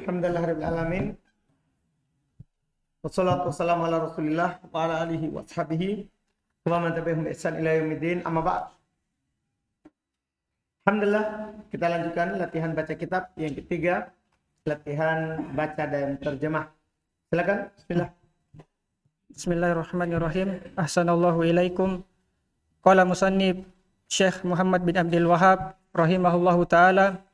Alhamdulillahirabbil alamin. Wassalatu wassalamu ala Rasulillah wa ala alihi wa sahbihi wa man tabi'ahum bi ihsan ila yaumiddin. Amma ba'd. Alhamdulillah, kita lanjutkan latihan baca kitab yang ketiga, latihan baca dan terjemah. Silakan. Bismillah. Bismillahirrahmanirrahim. Ahsanallahu ilaikum. Qala musannif Syekh Muhammad bin Abdul Wahhab rahimahullahu taala,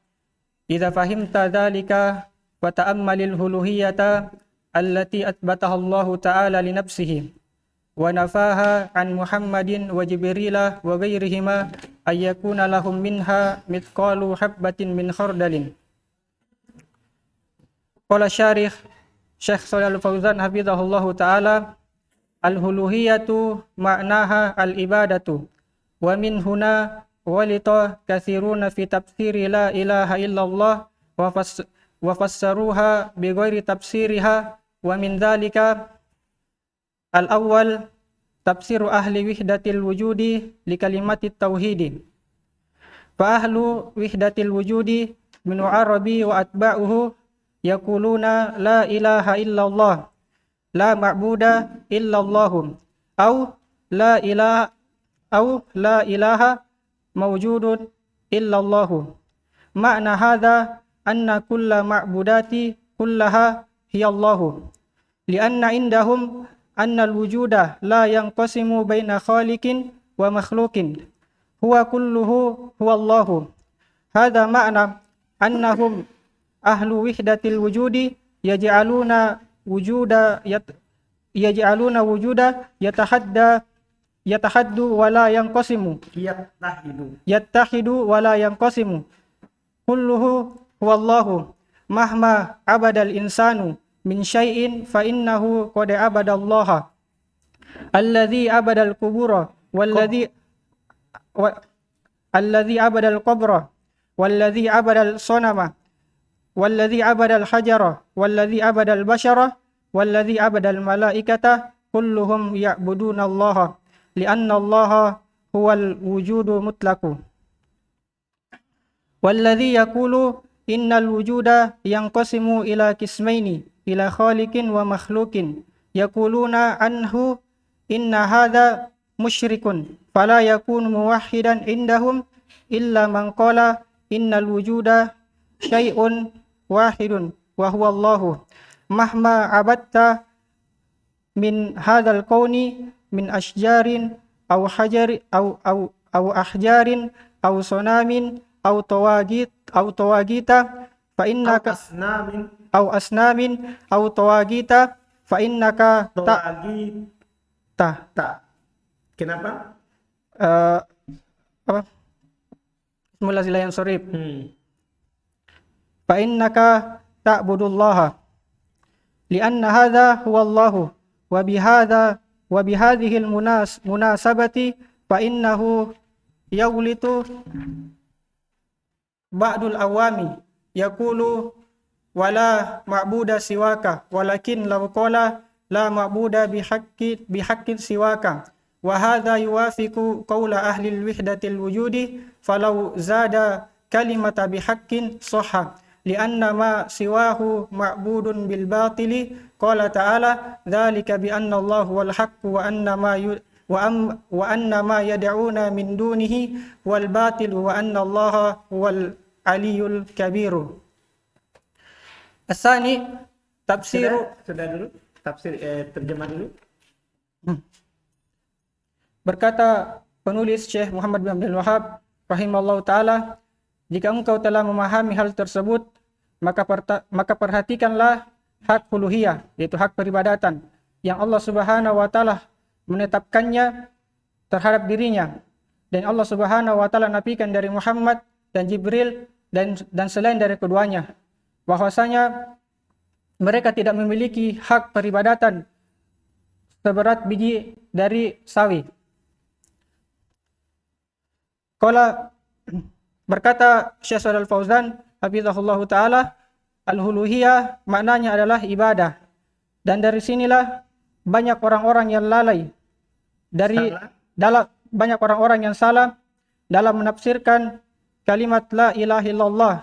idza fahimta dzalika wa ta'ammalil uluhiyyata allati athbataha Allah taala li nafsihi wa nafaha an Muhammadin wa Jibrila wa ghairihima ayyakuna lahum minha mithqalu habbatin min khardalin. Qala syarih Syekh Shalal Fauzan hafizahullahu taala, al-uluhiyyatu ma'naha al-ibadatu wa min huna walita katsiruna fi tafsiri la ilaha illallah wa fassaruha bi ghairi tafsiriha wa min dzalika al-awwal tafsiru ahli wihdatil wujudi li kalimatit tauhid. Fa ahlu wihdatil wujudi min arabi wa atba'uhu yaquluna la ilaha illallah la ma'buda illallah au la ilaha mawjudun illallah. Ma'na hadha anna kulla ma'budati kullaha hiya Allah. Lianna indahum anna al-wujuda la yanqasimu baina khaliqin wa makhluqin. Huwa kulluhu huwa Allah. Hadha ma'na annahum ahlu wihdatil wujudi yaj'aluna wujuda yatahaddu wa la yanqasimu yattahidu wa la yanqasimu kulluhu huwallahu mahma abadal insanu min syai'in fa innahu qad abadallaha alladhi abadal qubura alladhi abadal qabra walladhi abadal sonama walladhi abadal hajara walladhi abadal bashara walladhi abadal malaikata kulluhum ya'buduna allaha li'anna allaha huwal wujudu mutlaqu. Walladhi yaqulu innal wujuda yanqasimu ila qismaini ila khaliqin wa makhluqin yaquluna anhu inna hadha musyrikun fala yakunu muwahhidan indahum illa man qala innal wujuda syai'un wahidun wa huwa Allahu mahma abadta min hadzal kauni min asjarin aw hajar aw ahjarin aw sonamin aw tawagita fa innaka asnamin aw tawagita fa innaka Kenapa? Apa? Bismillahirrahmanirrahim sorib. Fa innaka ta'budullaha li'anna hadha huwa Allahu wa bihadhihi al-munasabati fa innahu yaghlitu ba'dul awami yaqulu wala ma'buda siwaka walakin law qala la ma'buda bihaqqin siwaka wa hadha yuwafiqu qawla ahli al-wihdatil wujudi falau zada kalimata bihaqqin sahha li'anna ma siwahu ma'budun bil batili qala ta'ala dzalika bi anna Allahu wal haqqu wa anna ma yad'una min dunihi wal batil wa anna Allaha wal aliyul kabir. Asani tafsiru sudah dulu tafsir terjemah dulu. Berkata penulis Syekh Muhammad bin Abdul Wahhab rahimallahu taala, jika engkau telah memahami hal tersebut, maka perhatikanlah hak uluhiyah, yaitu hak peribadatan yang Allah Subhanahu wa taala menetapkannya terhadap dirinya, dan Allah Subhanahu wa taala nafikan dari Muhammad dan Jibril dan selain dari keduanya, bahwasanya mereka tidak memiliki hak peribadatan seberat biji dari sawi. Berkata Syekh Shalal Fauzan hafizahullahu taala, al-uluhiyah maknanya adalah ibadah, dan dari sinilah banyak orang-orang yang lalai banyak orang-orang yang salah dalam menafsirkan kalimat la ilaha illallah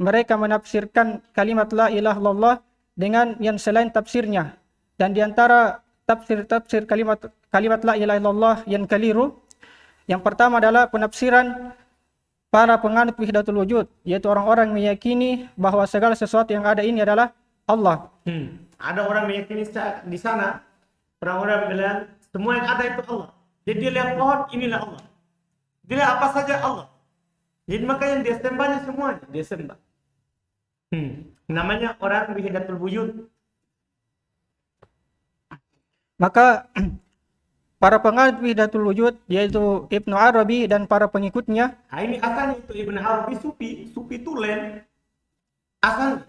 mereka menafsirkan kalimat la ilaha illallah dengan yang selain tafsirnya. Dan di antara tafsir kalimat la ilaha illallah yang keliru, yang pertama adalah penafsiran para penganut wahdatul wujud, yaitu orang-orang meyakini bahwa segala sesuatu yang ada ini adalah Allah. Ada orang meyakini di sana, orang-orang bilang semua yang ada itu Allah. Jadi dia lihat pohon, inilah Allah. Dia lihat apa saja Allah. Jadi makanya dia sembahnya semuanya, dia sembah. Namanya orang wahdatul wujud. Maka para penganut wahdatul wujud, yaitu Ibnu Arabi dan para pengikutnya, Nah, ini asalnya itu Ibnu Arabi sufi tulen. Asal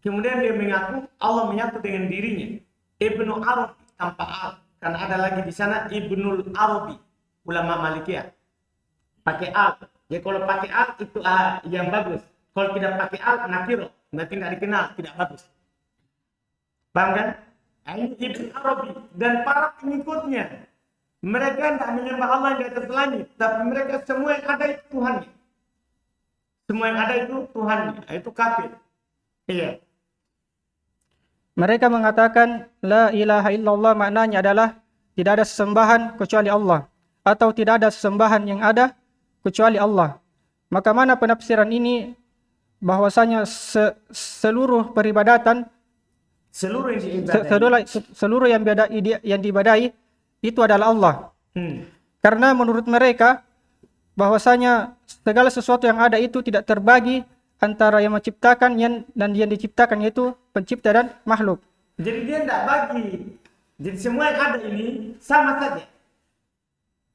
kemudian dia mengaku Allah menyatu dengan dirinya. Ibnu Arabi tanpa al, karena ada lagi di sana Ibnul Arabi, ulama Malikiyah. Pakai al. Ya kalau pakai al itu yang bagus. Kalau tidak pakai al, nakiro, berarti tidak dikenal, tidak bagus. Paham kan? Nah, ini Ibnu Arabi dan para pengikutnya. Mereka tidak menyembah Allah yang di atas langit, tapi mereka semua yang ada itu Tuhannya. Semua yang ada itu Tuhannya, itu kafir. Iya. mereka mengatakan la ilaha illallah maknanya adalah tidak ada sesembahan kecuali Allah, atau tidak ada sesembahan yang ada kecuali Allah. Maka mana penafsiran ini bahwasanya seluruh peribadatan, Seluruh yang diibadahi. seluruh yang diibadahi itu adalah Allah. Karena menurut mereka bahwasanya segala sesuatu yang ada itu tidak terbagi antara yang menciptakan dan yang diciptakan, yaitu pencipta dan makhluk. Jadi dia tidak bagi. Jadi semua yang ada ini sama saja.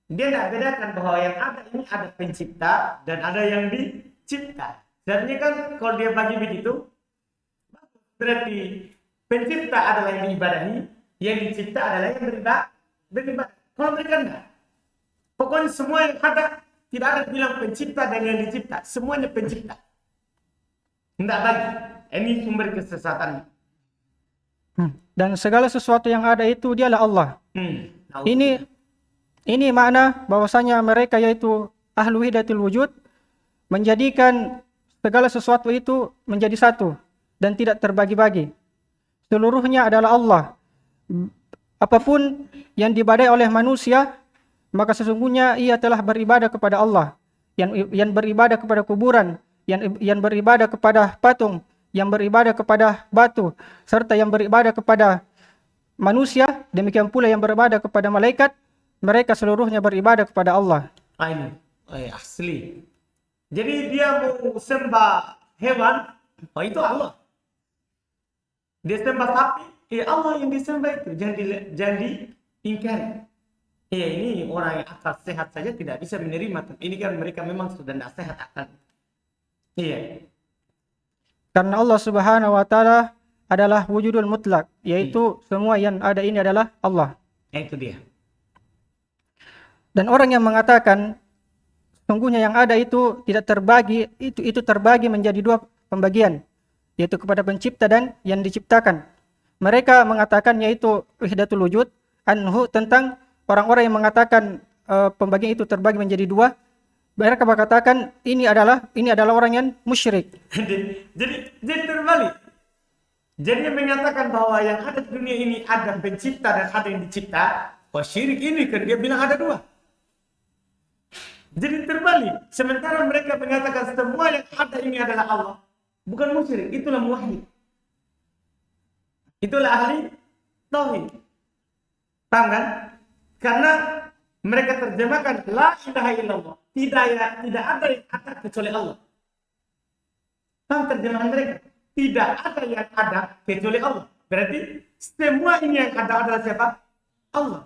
Dia tidak bedakan bahwa yang ada ini ada pencipta dan ada yang dicipta. Sebenarnya kan kalau dia bagi begitu, berarti pencipta adalah yang diibadahi, yang dicipta adalah yang beribadah. Kalau mereka enggak. Pokoknya semua yang ada, tidak ada bilang pencipta dan yang dicipta. Semuanya pencipta. Tidak bagi. Ini sumber kesesatan. Dan segala sesuatu yang ada itu dialah Allah. Ini makna bahwasanya mereka, yaitu ahlu wahdatul wujud, menjadikan segala sesuatu itu menjadi satu dan tidak terbagi-bagi. Seluruhnya adalah Allah. Apapun yang diibadai oleh manusia, maka sesungguhnya ia telah beribadah kepada Allah. Yang beribadah kepada kuburan, yang beribadah kepada patung, yang beribadah kepada batu, serta yang beribadah kepada manusia, demikian pula yang beribadah kepada malaikat, mereka seluruhnya beribadah kepada Allah. Ini asli. Jadi dia mau sembah hewan, itu Allah. Dia sembah sapi, Allah yang disembah itu. Jangan diingkari. Ini orang yang akal sehat saja tidak bisa menerima. Ini kan mereka memang sudah tidak sehat akal. Iya. Karena Allah Subhanahu wa taala adalah wujudul mutlak, yaitu semua yang ada ini adalah Allah. Itu dia. Dan orang yang mengatakan sungguhnya yang ada itu tidak terbagi, itu terbagi menjadi dua pembagian, yaitu kepada pencipta dan yang diciptakan. Mereka mengatakan yaitu wahdatul wujud, anhu, tentang orang-orang yang mengatakan pembagian itu terbagi menjadi dua. Mereka mengatakan ini adalah orang yang musyrik. jadi terbalik. Jadi yang mengatakan bahwa yang ada di dunia ini ada pencipta dan ada yang dicipta, syirik ini kan dia bilang ada dua. Jadi terbalik. Sementara mereka mengatakan semua yang ada ini adalah Allah. Bukan musyrik, itulah muwahhid. Itulah ahli tauhid. Paham kan? Karena mereka terjemahkan la ilaha illallah. Tidak ada yang ada kecuali Allah. Paham terjemahan mereka? Tidak ada yang ada kecuali Allah. Berarti semua ini yang ada adalah siapa? Allah.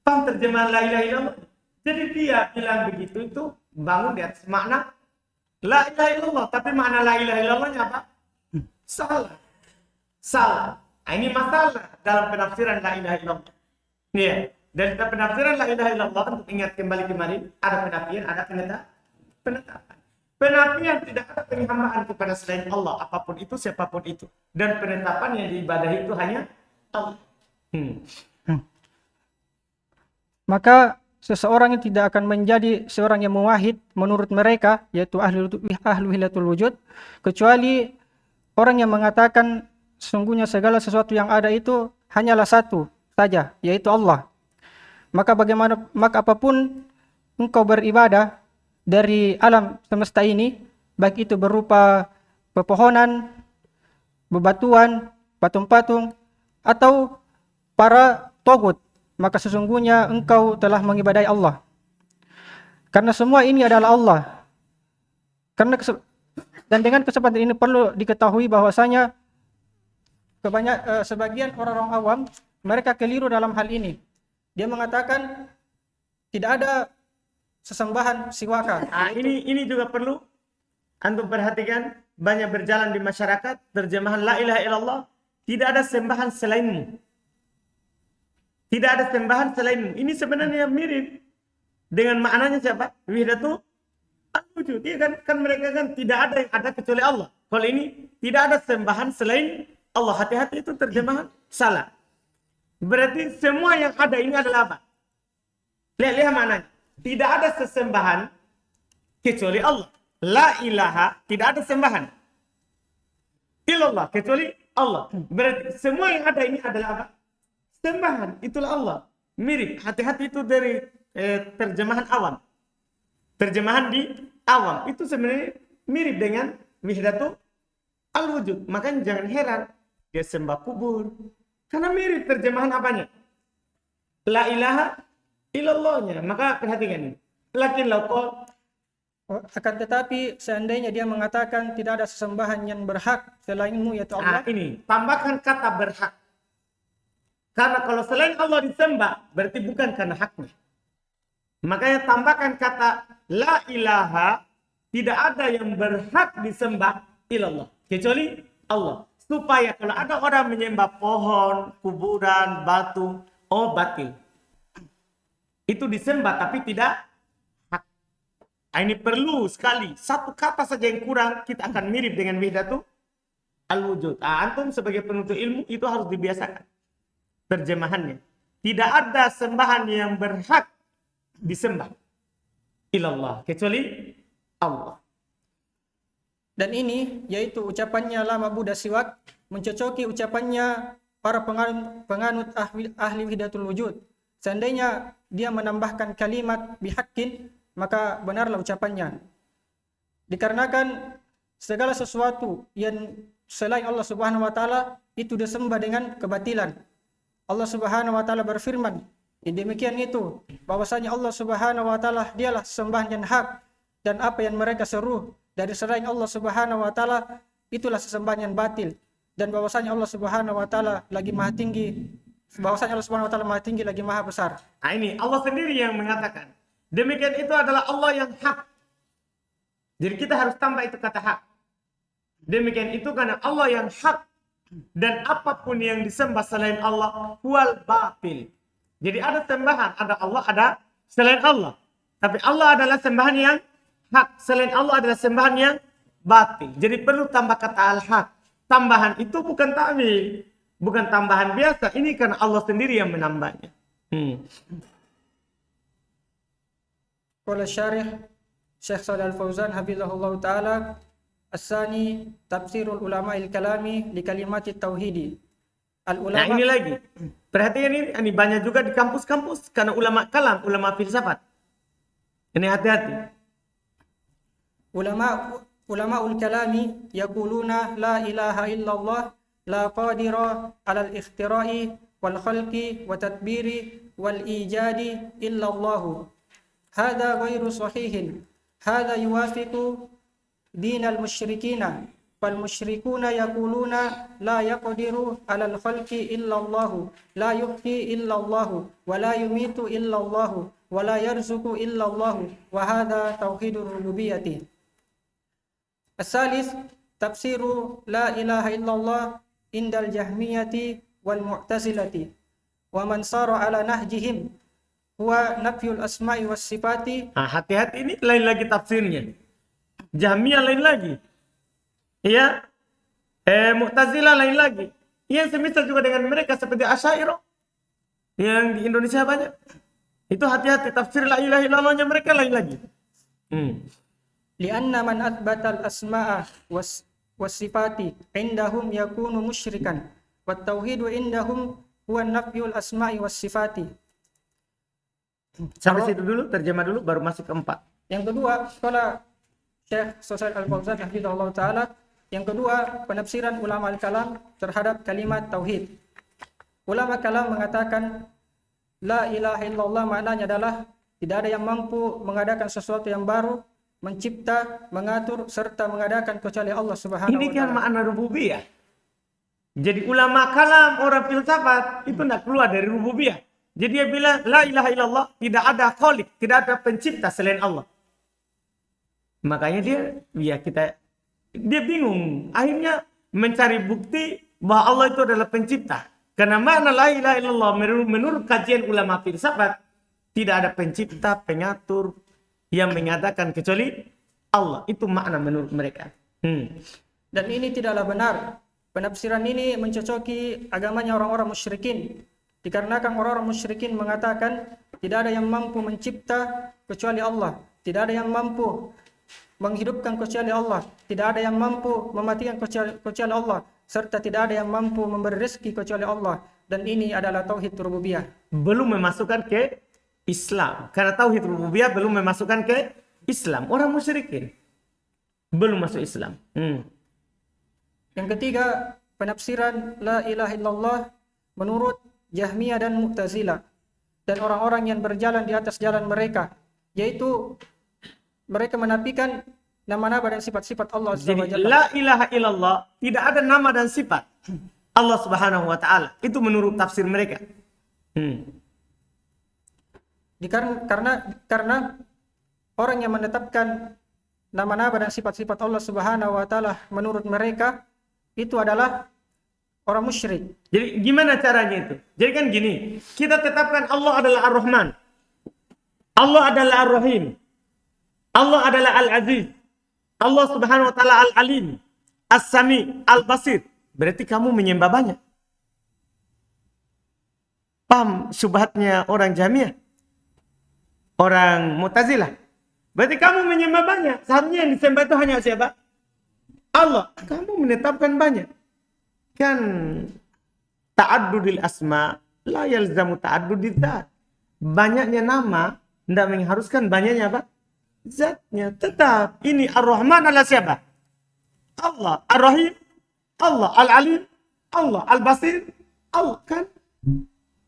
Paham terjemahan la ilaha illallah? Jadi dia bilang begitu itu bangun di atas makna la ilaha illallah. Tapi makna la ilaha illallahnya apa? Salah. Ini masalah dalam penafsiran la ilaha illallah. Iya. Dan penafsiran la ilaha illallah, untuk ingat kembali kemarin, ada penafian, ada penetapan. Penafian tidak ada penghambaan kepada selain Allah, apapun itu, siapapun itu. Dan penetapan yang diibadahi itu hanya Allah. Maka seseorang yang tidak akan menjadi seorang yang muwahhid menurut mereka, yaitu ahlu wahdatul wujud, kecuali orang yang mengatakan sesungguhnya segala sesuatu yang ada itu hanyalah satu saja, yaitu Allah. Maka apapun engkau beribadah dari alam semesta ini, baik itu berupa pepohonan, bebatuan, patung-patung, atau para togut, maka sesungguhnya engkau telah mengibadai Allah. Karena semua ini adalah Allah. Dan dengan kesempatan ini perlu diketahui bahwasanya sebagian orang-orang awam mereka keliru dalam hal ini. Dia mengatakan tidak ada sesembahan siwaka. Ini juga perlu antum perhatikan, banyak berjalan di masyarakat terjemahan la ilaha illallah, tidak ada sembahan selainmu. Tidak ada sembahan selainmu. Ini sebenarnya mirip dengan maknanya siapa? Wahdatul wujud. Iya kan mereka kan tidak ada yang ada kecuali Allah. Kalau ini tidak ada sembahan selain Allah. Hati-hati, itu terjemahan salah. Berarti semua yang ada ini adalah apa? Lihat maknanya. Tidak ada sesembahan kecuali Allah. La ilaha, tidak ada sembahan illallah kecuali Allah. Berarti semua yang ada ini adalah apa? Sembahan, itulah Allah. Mirip, hati-hati itu dari terjemahan awam. Terjemahan di awam itu sebenarnya mirip dengan wahdatul wujud. Makanya jangan heran dia sembah kubur, karena mirip terjemahan apanya? La ilaha illallahnya. Maka perhatikan ini. Lakin laukol. Akan tetapi seandainya dia mengatakan tidak ada sesembahan yang berhak selainmu, yaitu Allah. Ini tambahkan kata berhak. Karena kalau selain Allah disembah, berarti bukan karena haknya. Makanya tambahkan kata la ilaha, tidak ada yang berhak disembah illallah, kecuali Allah. Supaya kalau ada orang menyembah pohon, kuburan, batu, batil. Itu disembah tapi tidak hak. Ini perlu sekali. Satu kata saja yang kurang, kita akan mirip dengan wahdatul wujud. Antum sebagai penuntut ilmu itu harus dibiasakan terjemahannya. Tidak ada sembahan yang berhak disembah ilallah kecuali Allah. Dan ini yaitu ucapannya Lama Buddha Siwak mencocoki ucapannya para penganut ahli wahdatul wujud. Seandainya dia menambahkan kalimat bihaqqin, maka benarlah ucapannya. Dikarenakan segala sesuatu yang selain Allah Subhanahu wa taala itu disembah dengan kebatilan. Allah Subhanahu wa taala berfirman, demikian itu bahwasanya Allah Subhanahu wa taala dialah sembahan yang hak, dan apa yang mereka seru dari selain Allah Subhanahu wa taala itulah sesembahan yang batil, dan bahwasanya Allah Subhanahu wa taala lagi maha tinggi, bahwasanya Allah Subhanahu wa taala maha tinggi lagi maha besar. Ini Allah sendiri yang mengatakan demikian itu adalah Allah yang hak. Jadi kita harus tambah itu kata hak. Demikian itu karena Allah yang hak, dan apapun yang disembah selain Allah wal batil. Jadi ada sembahan, ada Allah, ada selain Allah. Tapi Allah adalah sembahan yang hak, selain Allah adalah sembahan yang batil. Jadi perlu tambah kata al-haq. Tambahan itu bukan ta'wil, bukan tambahan biasa. Ini karena Allah sendiri yang menambahnya. Qala syarih Syekh Shalih Al-Fauzan hafizahullah taala, as-sani tafsirul ulama'il kalami li kalimati tauhidi. Nah ini lagi, perhatikan ini banyak juga di kampus-kampus karena ulama kalam, ulama filsafat. Ini hati-hati. Ulama'ul kalami yaquluna la ilaha illallah la qadira 'alal ikhtira'i wal khalqi wa tadbiri wal ijadi illallah. Hadza ghairu sahihin. Hadza yuwafiqu dinal musyrikina. Fal musyrikuna yaquluna la yaqdiru 'alal khalqi illallah, la yuhyi illallah, wa la yumitu illallah, wa la yarzuqu illallah, wa hadza tauhidur rububiyyah. As-salis tafsiru la ilaha illallah indal jahmiyati wal mu'tazilati wa man sara ala nahjihim huwa nafyul asma'i was sifati. Hati-hati, ini lain lagi tafsirnya. Jahmiyah lain lagi. Ya, Mu'tazilah lain lagi. Yang semisal juga dengan mereka seperti Asy'ariyah yang di Indonesia banyak. Itu hati-hati tafsir la ilaha illallahnya mereka lain lagi. Lianna man athbatal asma'a was-sifati indahum yakunu musyrikan wat tauhidu indahum huwa nafyul asma'i was-sifati. Sampai situ dulu, terjemah dulu, baru masuk ke 4. Yang kedua, kalau Syekh Shalih Al-Fauzan hafizahullah taala, yang kedua penafsiran ulama al-kalam terhadap kalimat tauhid. Ulama kalam mengatakan la ilaha illallah maknanya adalah tidak ada yang mampu mengadakan sesuatu yang baru, mencipta, mengatur serta mengadakan kecuali Allah Subhanahu wa Ini kan taala. makna rububiyah. Jadi ulama kalam, orang filsafat itu tidak keluar dari rububiyah. Jadi dia bilang la ilaha illallah, tidak ada khalik, tidak ada pencipta selain Allah. Makanya dia bingung. Akhirnya mencari bukti bahwa Allah itu adalah pencipta. Karena makna la ilaha illallah menurut kajian ulama filsafat, tidak ada pencipta, pengatur yang mengatakan kecuali Allah. Itu makna menurut mereka. Dan ini tidaklah benar. Penafsiran ini mencocoki agamanya orang-orang musyrikin. Dikarenakan orang-orang musyrikin mengatakan tidak ada yang mampu mencipta kecuali Allah, tidak ada yang mampu menghidupkan kecuali Allah, tidak ada yang mampu mematikan kecuali Allah, serta tidak ada yang mampu memberi rezeki kecuali Allah. Dan ini adalah tauhid rububiyah. Belum memasukkan ke Islam. Karena tauhid rububiyah belum memasukkan ke Islam. Orang musyrikin belum masuk Islam. Yang ketiga, penafsiran la ilaha illallah menurut Jahmiyah dan Mu'tazilah dan orang-orang yang berjalan di atas jalan mereka, yaitu mereka menafikan nama-nama dan sifat-sifat Allah Azza wa Jadi Jalla. la ilaha illallah tidak ada nama dan sifat Allah Subhanahu wa taala. Itu menurut tafsir mereka. Karena orang yang menetapkan nama-nama dan sifat-sifat Allah Subhanahu wa taala menurut mereka itu adalah orang musyrik. Jadi gimana caranya itu? Jadi kan gini, kita tetapkan Allah adalah Ar-Rahman. Allah adalah Ar-Rahim. Allah adalah Al-Aziz. Allah Subhanahu wa taala Al-Alim, As-Sami, Al-Basir. Berarti kamu menyembah banyak. Paham syubhatnya orang Jahmiyah? Orang Mu'tazilah. Berarti kamu menyembah banyak. Seharusnya yang disembah itu hanya siapa? Allah. Kamu menetapkan banyak. Kan ta'addudil asma la yalzamu ta'addudid dzat. Banyaknya nama tidak mengharuskan banyaknya apa? Zatnya. Tetap ini Ar-Rahman adalah siapa? Allah. Ar-Rahim, Allah. Al-Alim, Allah. Al-Basir, Allah. Kan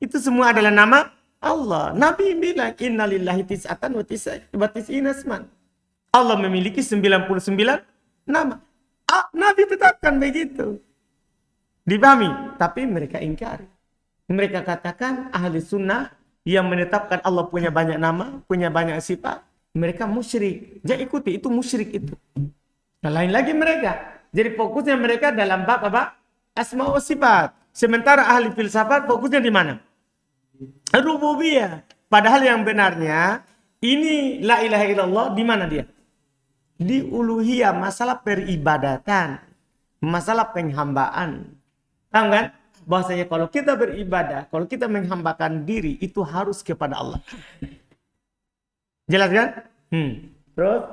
itu semua adalah nama Allah. Nabi bilang innalillahi tis'atan wa tis'ina asman. Allah memiliki 99 nama. Nabi tetapkan begitu. Dipahami? Tapi mereka ingkar. Mereka katakan ahli sunnah yang menetapkan Allah punya banyak nama, punya banyak sifat. Mereka musyrik. Jangan ikuti, itu musyrik itu. Nah, lain lagi mereka. Jadi fokusnya mereka dalam bab apa? Asma wa sifat. Sementara ahli filsafat fokusnya di mana? Rububiyah. Padahal yang benarnya ini la ilaha illallah di mana dia? Di uluhiyah, masalah peribadatan, masalah penghambaan. Paham kan? Bahwasanya kalau kita beribadah, kalau kita menghambakan diri, itu harus kepada Allah. Jelas kan? Terus?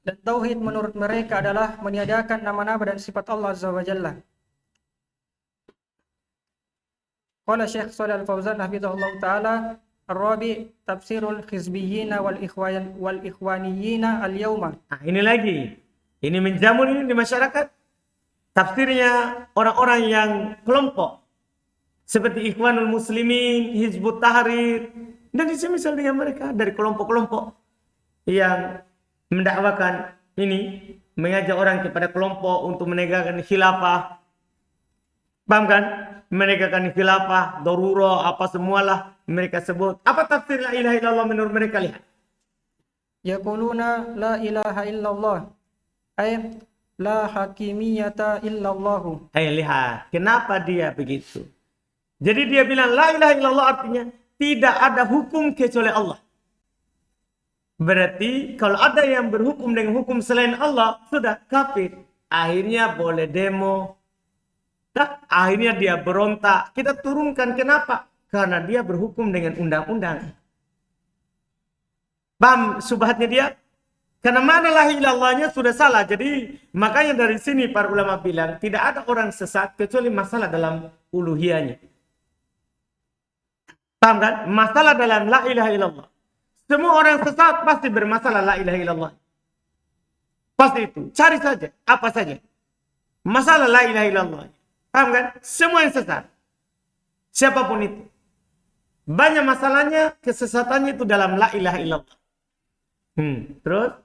Dan tauhid menurut mereka adalah meniadakan nama-nama dan sifat Allah Azza wa Jalla. Qala Syekh Shalih Al-Fauzan hafizahullah taala, Ar-Rabi tafsirul hizbiyyina wal ikhwaniyina al-yawma. Nah, ini lagi. Ini menjamur ini di masyarakat. Tafsirnya orang-orang yang kelompok seperti Ikhwanul Muslimin, Hizbut Tahrir, dan semisal dengan mereka dari kelompok-kelompok yang mendakwakan ini, mengajak orang kepada kelompok untuk menegakkan khilafah. Paham kan? Menegakkan khilafah, darurah, apa semualah mereka sebut. Apa tafsir la ilaha illallah menurut mereka? Lihat. Yaquluna la ilaha illallah ay la hakimiyata illallahu. Lihat, kenapa dia begitu? Jadi dia bilang la ilaha illallah artinya tidak ada hukum kecuali Allah. Berarti kalau ada yang berhukum dengan hukum selain Allah, sudah kafir. Akhirnya boleh demo. Akhirnya dia berontak. Kita turunkan, kenapa? Karena dia berhukum dengan undang-undang. Paham subhatnya dia? Karena mana la ilaha illallahnya sudah salah. Jadi makanya dari sini para ulama bilang tidak ada orang sesat kecuali masalah dalam uluhiyahnya. Paham kan? Masalah dalam la ilaha illallah. Semua orang sesat pasti bermasalah la ilaha illallah. Pasti itu. Cari saja. Apa saja. Masalah la ilaha illallah. Paham kan? Semua yang sesat. Siapapun itu. Banyak masalahnya, kesesatannya itu dalam la ilaha illallah. Terus?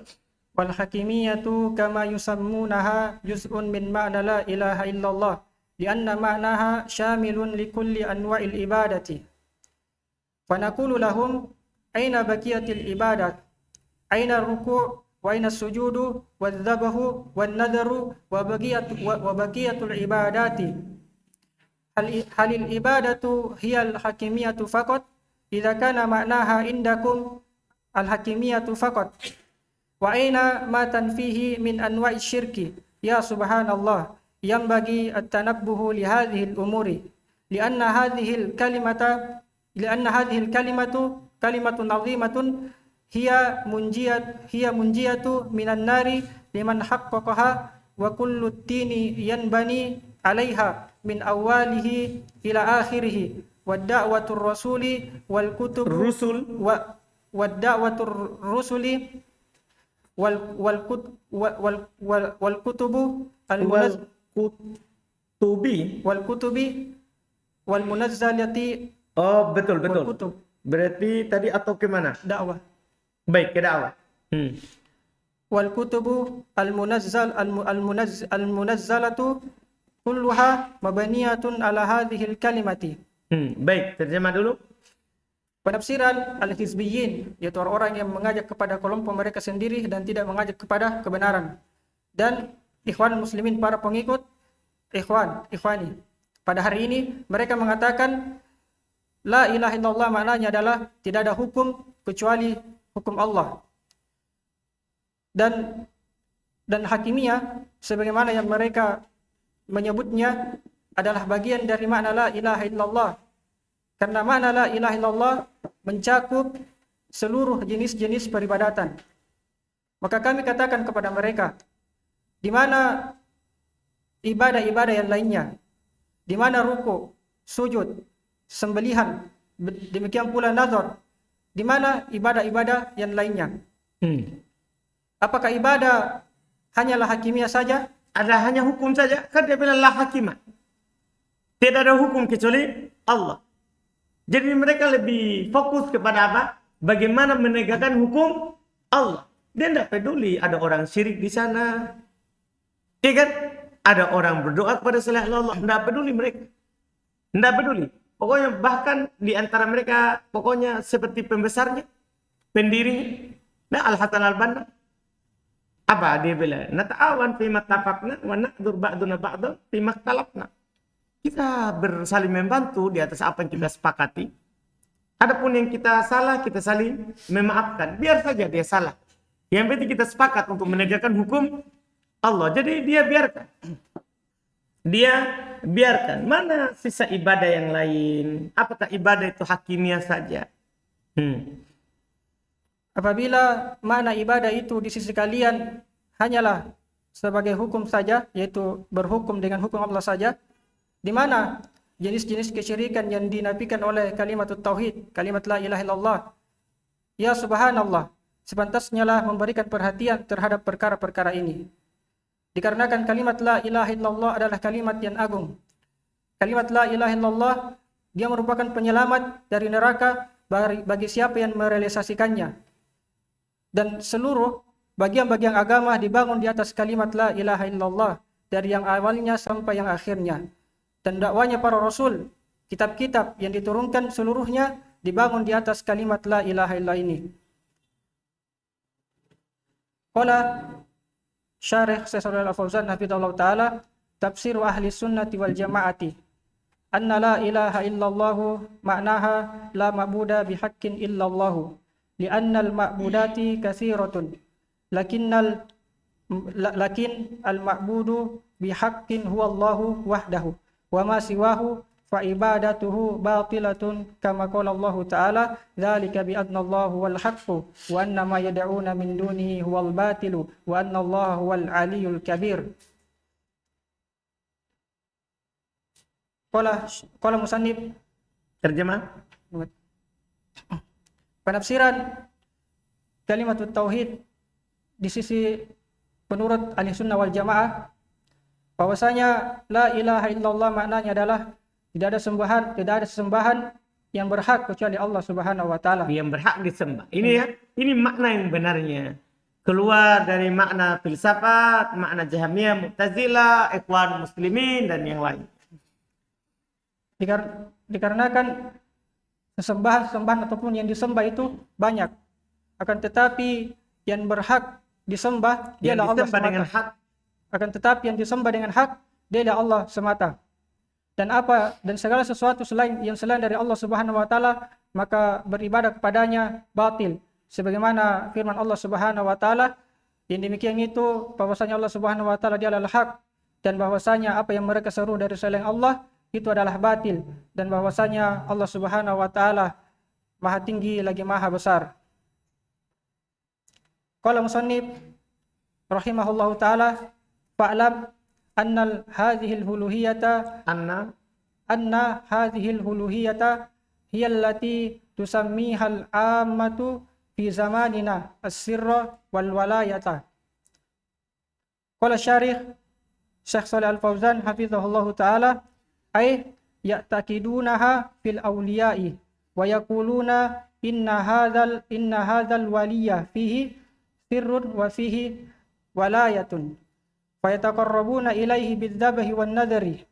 Wal hakimiyatu kama yusammunaha juz'un min ma'na la ilaha illallah lianna ma'naha syamilun likulli anwa'il ibadati. Fa naqulu lahum aina baqiyatil ibadat? Aina ruku' wa aina sujudu wadh-dhabahu wan-nadharu wa baqiyatul ibadati? Halil ibadatu hiya al-hakimiyatu faqat idza kana ma'naha indakum al-hakimiyatu faqat wa aina ma tanfihi min anwa'i syirki ya subhanallah yanbaghi at-tanabbuhu li hadhihi al-umuri lianna hadhihi al-kalimatu kalimatun 'azimatun hiya munjiyatu minan nari liman haqqaqaha wa kullu ad-dini yanbani 'alaiha min awalihi ila akhirih wa da'watur rasuli wal kutub Rusul والدعوة الرسل والكتب والكتب والمنزلة. Oh, betul. والكتب Berarti tadi atau ke mana? dakwah. Baik, ke dakwah. والكتب المنزلة كلها مبنية على هذه الكلمة. Baik, terjemah dulu. Penafsiran al-hizbiyyin, yaitu orang-orang yang mengajak kepada kelompok mereka sendiri dan tidak mengajak kepada kebenaran. Dan ikhwan muslimin, para pengikut ikhwani. Pada hari ini mereka mengatakan la ilaha illallah maknanya adalah tidak ada hukum kecuali hukum Allah. Dan hakimiyah sebagaimana yang mereka menyebutnya adalah bagian dari makna la ilaha illallah. Karena makna la ilaha illallah mencakup seluruh jenis-jenis peribadatan. Maka kami katakan kepada mereka, di mana ibadah-ibadah yang lainnya, di mana ruku, sujud, sembelihan, demikian pula nazar, di mana ibadah-ibadah yang lainnya. Apakah ibadah hanyalah hakimiyah saja? Ada hanya hukum saja? Kan dia bilang la hakimah. Tidak ada hukum kecuali Allah. Jadi mereka lebih fokus kepada apa? Bagaimana menegakkan hukum Allah. Dia tidak peduli ada orang syirik di sana. Iya kan? Ada orang berdoa kepada selain Allah. Tidak peduli mereka. Tidak peduli. Pokoknya bahkan di antara mereka pokoknya seperti pembesarnya, pendirinya. Nah, Al-Hasan Al-Banna. Apa dia bilang? Nata'awan fi mattafaqna wa na'dzur ba'duna ba'dan fi makhtalafna. Kita bersaling membantu di atas apa yang kita sepakati. Adapun yang kita salah, kita saling memaafkan. Biar saja dia salah. Yang penting kita sepakat untuk menegakkan hukum Allah. Jadi dia biarkan. Dia biarkan. Mana sisa ibadah yang lain? Apakah ibadah itu hakimiyah saja? Apabila makna ibadah itu di sisi kalian hanyalah sebagai hukum saja, yaitu berhukum dengan hukum Allah saja, di mana jenis-jenis kesyirikan yang dinafikan oleh kalimat tauhid, kalimat la ilaha illallah, ya subhanallah, sepantasnya lah memberikan perhatian terhadap perkara-perkara ini. Dikarenakan kalimat la ilaha illallah adalah kalimat yang agung. Kalimat la ilaha illallah, dia merupakan penyelamat dari neraka bagi siapa yang merealisasikannya. Dan seluruh bagian-bagian agama dibangun di atas kalimat la ilaha illallah, dari yang awalnya sampai yang akhirnya. Dan dakwanya para rasul, kitab-kitab yang diturunkan seluruhnya dibangun di atas kalimat la ilaha illallah ini. Qala Syarih Syaikh Al-Fauzan hafizahullah taala, tafsir ahli sunnati wal jamaati anna la ilaha illallah ma'naha la ma'buda bihaqqin illallah li'anna al-ma'budati katsiratun lakin al-ma'budu bihaqqin huwa Allahu wahdahu wa ma siwahu fa ibadatuhu batilatun kama qala Allah Ta'ala dzalika bi anna Allah huwal haqqu wa anna ma yad'una min dunihi huwal batilu wa anna Allah huwal aliyyul kabir. Qala musannif, Terjemah. penafsiran kalimat tauhid di sisi menurut ahli sunnah wal jamaah bahwasanya la ilaha illallah maknanya adalah tidak ada sembahan yang berhak kecuali Allah Subhanahu wa taala. Yang berhak disembah. Ini makna yang benarnya. Keluar dari makna filsafat, makna Jahmiyah, Mu'tazilah, Ikhwan Muslimin dan yang lain. Dikarenakan sesembahan ataupun yang disembah itu banyak. Akan tetapi yang berhak disembah dialah Allah semata. Dengan hak. Akan tetapi yang disembah dengan hak dialah Allah semata. Dan segala sesuatu selain dari Allah Subhanahu wa taala maka beribadah kepadanya batil. Sebagaimana firman Allah Subhanahu wa taala yang demikian itu bahwasanya Allah Subhanahu wa taala dialah hak dan bahwasanya apa yang mereka seru dari selain Allah itu adalah batil dan bahwasanya Allah Subhanahu wa taala Maha tinggi lagi Maha besar. Qala musannif rahimahullahu taala fa'lam anna hadhihi al-uluhiyata hiya allati tusammiha al-ammatu fi zamanina as-sirra wal walayata. Qala syarih Syekh Shalih Al-Fauzan hafizahullahu taala ay ya'taqidunaha fil awliya'i wa yaquluna inna hadzal waliyya fihi sirrun wa fihi walayatun fayataqarrabuna ilaihi bidzabhi wan nadri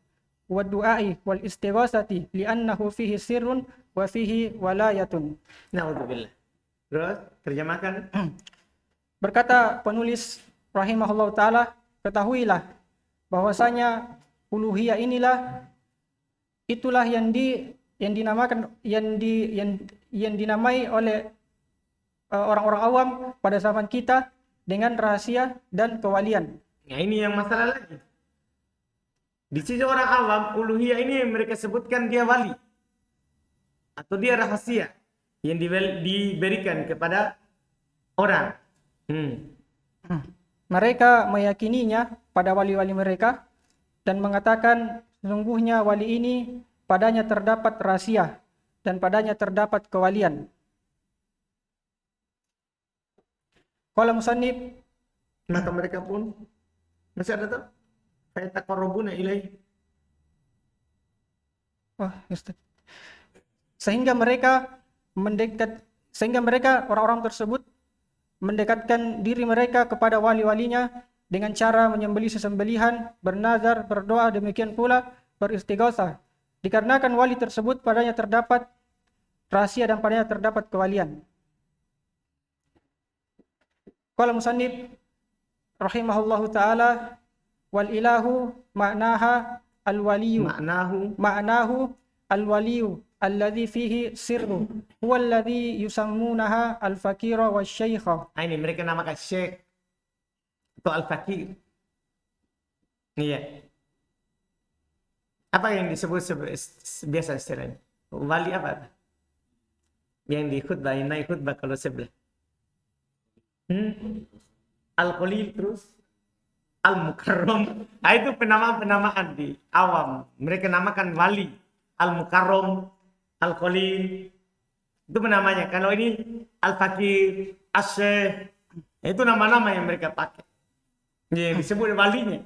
wad du'ai wal istighasati li'annahu fihi sirrun wa fihi walayatun. Na'udzubillah. Terus terjemahkan. Berkata penulis rahimahullah taala, ketahuilah bahwasanya uluhiyah itulah yang dinamai oleh orang-orang awam pada zaman kita dengan rahasia dan kewalian. Nah, ini yang masalah lagi. Di sisi orang awam, uluhiyah ini mereka sebutkan dia wali atau dia rahasia yang diberikan kepada orang. Mereka meyakininya pada wali-wali mereka dan mengatakan sesungguhnya wali ini padanya terdapat rahasia dan padanya terdapat kewalian. Qala musannif, maka mereka pun masih ada tak? Fayataqarrabuna ilaihi. Sehingga mereka orang-orang tersebut mendekatkan diri mereka kepada wali-walinya dengan cara menyembelih sesembelihan, bernazar, berdoa, demikian pula beristighosah. Dikarenakan wali tersebut padanya terdapat rahasia dan padanya terdapat kewalian. Qala musannif rahimahullahu taala wal ilahu ma'naha al-waliyu al-waliyu alladhi fihi sirru huwa alladhi yusammunaha al-fakira wasy-syaikha. Ini mereka namakan syekh atau al-fakir. Iya. Apa yang disebut biasa istilahnya? Wali apa? Yang di khutbah, yang naik khutbah kalau sebelah. Al-Qalil terus Al-Mukarram. Nah, itu penamaan-penamaan di awam. Mereka namakan wali. Al-Mukarram, Al-Qalil. Itu namanya. Kalau ini Al-Fakir, As-Syekh. Itu nama-nama yang mereka pakai. Yang disebut walinya.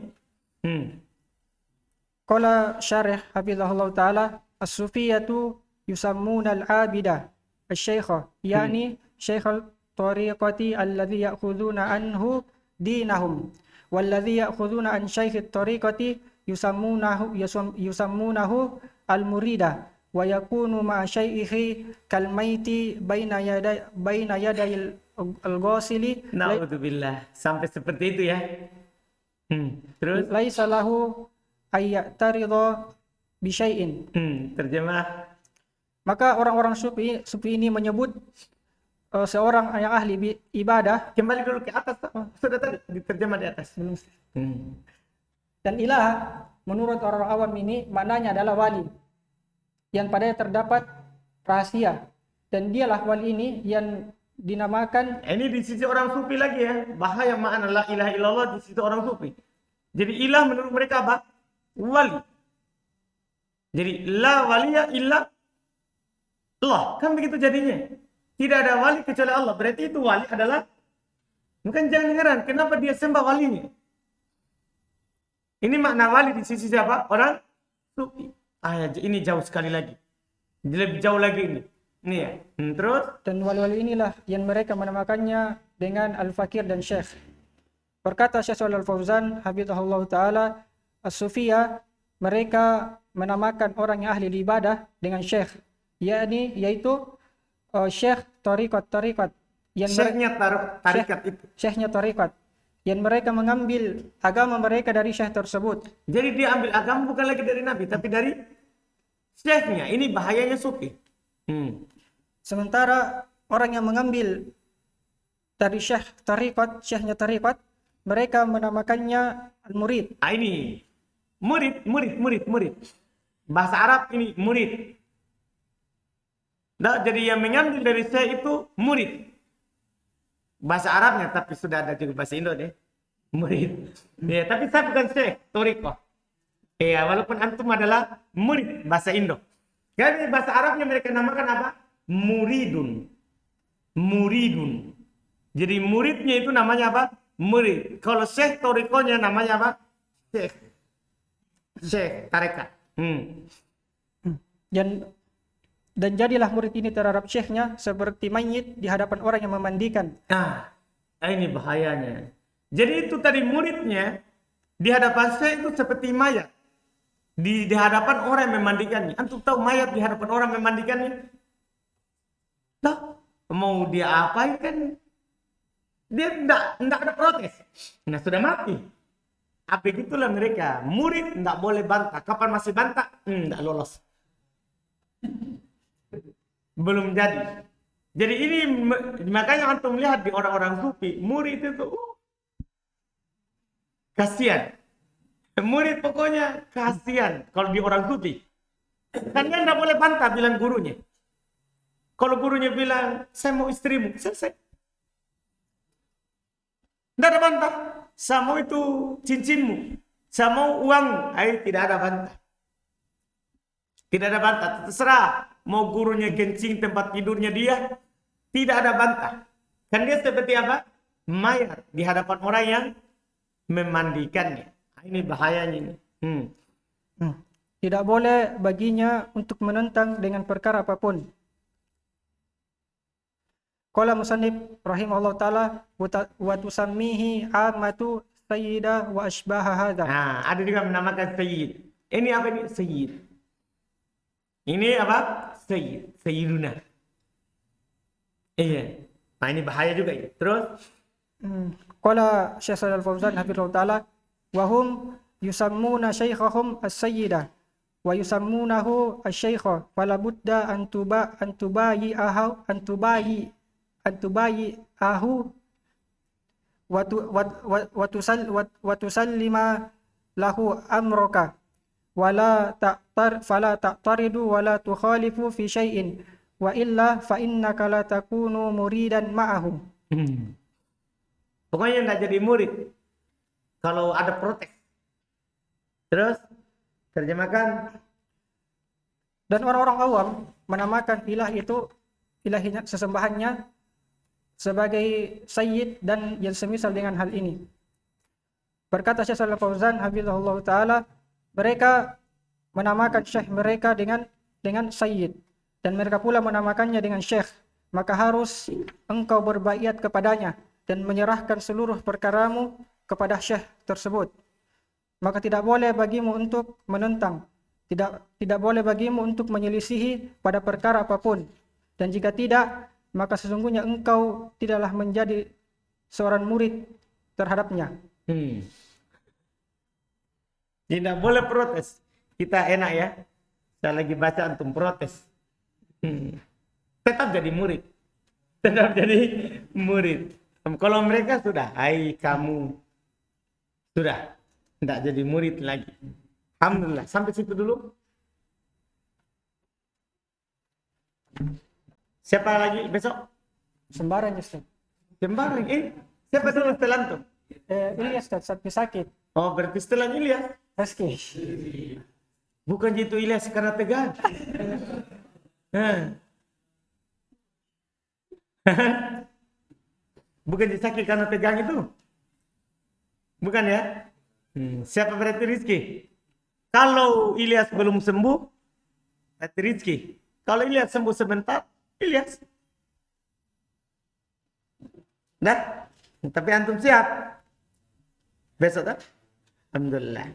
Qala syarih hafizahullah ta'ala as-sufiyatu yusammuna al-abida al-syaikha yani syaikhal tariqati alladhi ya'khuduna anhu dinahum walladhi ya'khuduna an syaikhit tariqati yusammunahu al-murida wa yakunu ma'a syaihi kal maiti baina yadayil al-ghasili. Na'udzubillah. Sampai seperti itu ya. Terus laisa lahu ayyataridha bi syai'in. Terjemah. Maka orang-orang sufi ini menyebut seorang yang ahli ibadah. Kembali dulu ke atas. Sudah tadi diterjemah di atas. Belum. Dan ilah menurut orang awam ini maknanya adalah wali. yang padanya terdapat rahasia, dan dialah wali ini yang dinamakan. Ini di sisi orang sufi lagi ya. Bahaya makna la ilaha illallah di sisi orang sufi. Jadi ilah menurut mereka apa? Wali. Jadi la waliya illa Allah. Kan begitu jadinya. Tidak ada wali kecuali Allah. Berarti itu wali adalah, bukan, jangan heran kenapa dia sembah walinya. Ini makna wali di sisi siapa? Orang sufi. Ini jauh sekali lagi. Lebih jauh lagi ini. Ini ya. Terus Dan wali-wali inilah yang mereka menamakannya dengan al-fakir dan syekh. Berkata Syekh Shalal Fauzan hafizahullah taala, as-sufiyah, mereka menamakan orang yang ahli ibadah dengan syekh, yaitu syekh tariqat yang syekhnya tarikat itu. syekhnya tariqat yang mereka mengambil agama mereka dari syekh tersebut. Jadi dia ambil agama bukan lagi dari Nabi, tapi dari syekhnya. Ini bahayanya sufi. Sementara orang yang mengambil dari syekh tariqat, syekhnya tariqat, mereka menamakannya al-murid. Ini murid. Bahasa Arab ini murid. Nah, jadi yang mengambil dari syekh itu murid. Bahasa Arabnya, tapi sudah ada juga bahasa Indo deh. Murid. Ya, tapi saya bukan syekh, tariqah. Ya, walaupun antum adalah murid bahasa Indo. Jadi bahasa Arabnya mereka namakan apa? Muridun. Jadi muridnya itu namanya apa? Murid. Kalau syekh tariqahnya namanya apa? Syekh tarekat. Dan jadilah murid ini terhadap syekhnya seperti mayit di hadapan orang yang memandikan. Ini bahayanya. Jadi itu tadi muridnya di hadapan syekh itu seperti mayat. Di hadapan orang yang memandikannya. Antum tahu mayat di hadapan orang memandikannya? Nah, mau dia apain kan? Dia enggak ada protes. Nah, sudah mati. Begitulah mereka. Murid enggak boleh bantah. Kapan masih bantah? Enggak lolos. Belum jadi. Jadi ini makanya antum lihat di orang-orang sufi, murid itu kasihan. Murid pokoknya kasihan kalau di orang sufi. Kan dia enggak boleh bantah bilang gurunya. Kalau gurunya bilang, saya mau istrimu, selesai. Tidak ada bantah. Saya mau itu cincinmu. Saya mau uang. Tidak ada bantah. Tidak ada bantah. Terserah. Mau gurunya kencing tempat tidurnya dia. Tidak ada bantah. Kan dia seperti apa? Mayat di hadapan orang yang memandikannya. Ini bahayanya ini. Tidak boleh baginya untuk menentang dengan perkara apapun. Qala musannif rahimahullah ta'ala wa tusammihi amatu sayyida wa asbaha hadha. Ada juga menamakan sayyid. Ini apa ini? Sayyid. Ini apa? Sayyid. Sayyiduna. Iya. Nah, ini bahaya juga ini. Terus Qala Syekh Shalal Fauzan hafizahullah ta'ala wa hum yusammuna syaikhahum as-sayyida wa yusammunahu asy-syaikha fala budda an tubayi ahu wa tusallima lahu amraka wala taqtaridu wala tukhalifu fi syai'in wa illa fa innaka la takunu muridan ma'ahu. Pokoknya nggak jadi murid kalau ada protes. Terus terjemahkan. Dan orang-orang awam menamakan ilah itu, ilahinya, sesembahannya sebagai sayyid dan yang semisal dengan hal ini. Berkata Syekh Shalal Fauzan hafizahullah ta'ala, mereka menamakan syekh mereka dengan sayyid, dan mereka pula menamakannya dengan syekh. Maka harus engkau berbaiat kepadanya dan menyerahkan seluruh perkaramu kepada syekh tersebut. Maka tidak boleh bagimu untuk menentang, tidak boleh bagimu untuk menyelisihi pada perkara apapun. Dan jika tidak, maka sesungguhnya engkau tidaklah menjadi seorang murid terhadapnya. Tidak boleh protes. Kita enak ya. Saya lagi baca antum protes. Tetap jadi murid. Tetap jadi murid. Kalau mereka sudah, kamu sudah tidak jadi murid lagi. Alhamdulillah. Sampai situ dulu. Siapa lagi besok? Sembarang Ustaz. Sembarang. Siapa dulu setelah itu? Ilyas Ustaz, saat sakit. Oh, berarti setelah Ilyas. Reski. Bukan itu Ilyas karena tegang. Hah. Bukan sakit karena tegang itu. Bukan ya? Siapa berarti Rizky? Kalau Ilyas belum sembuh, berarti Rizky. Kalau Ilyas sembuh sebentar, Ilyas. Dah, tapi antum siap. Besok tak? Alhamdulillah.